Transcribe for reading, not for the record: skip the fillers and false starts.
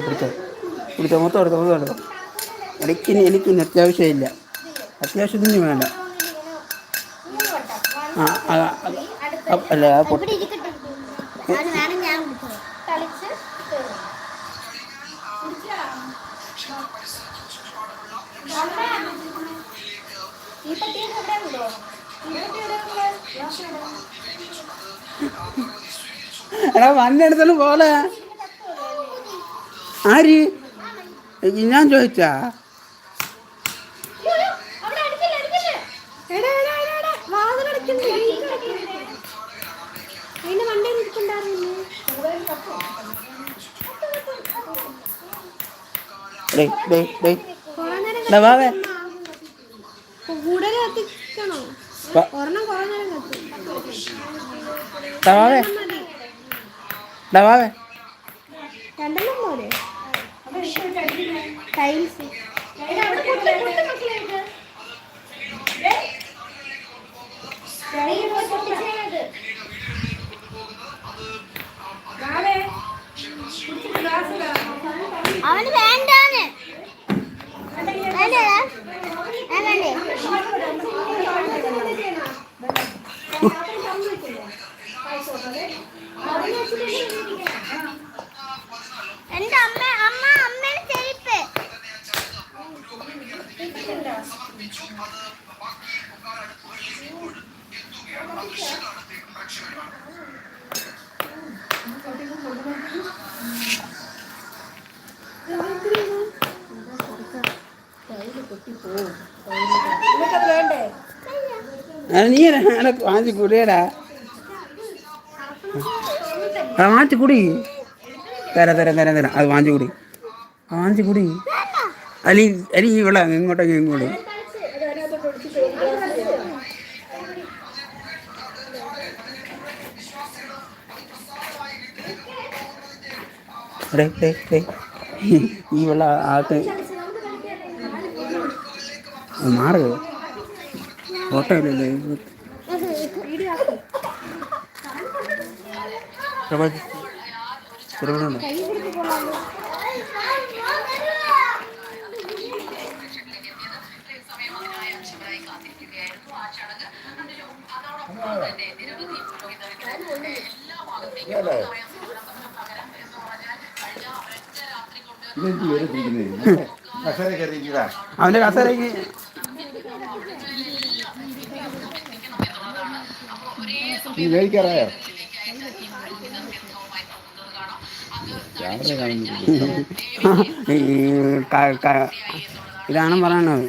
പിടിച്ചോ പിടിച്ചോ, മൊത്തം എടുത്തോ, മൊത്തം എടുത്തോ. എനിക്കിനി അത്യാവശ്യമില്ല, അത്യാവശ്യത്തിന് വേണ്ട. ആ അല്ല ആ പൊട്ടി എടാ വന്നെടുത്തോണ്ട് പോലെ ആര് ഞാൻ ചോദിച്ചാ വാവേ വാവേ വാവേ രണ്ടെണ്ണം പോലെ ടൈൽസ് അവന് വേണ്ടാണ് എന്റെ അമ്മേനെ ചെരുപ്പ് നീ വാങ്ങിച്ച് കുടിയടാ, വാങ്ങിച്ച് കുടി. തരാം അത് വാങ്ങിച്ച് കുടി, വാങ്ങിച്ച് കുടി. അലി ഇവിടെ ഇങ്ങോട്ടേക്ക് ഇങ്ങോട്ട്. ഈ വെള്ള ആൾക്ക് മാറുക ഫോട്ടോ ഇല്ലല്ലേ. ചെറുപണുണ്ടോ അവന്റെ കസേരക്ക് മേടിക്കാറായോ? ഇതാണ് പറയണത്.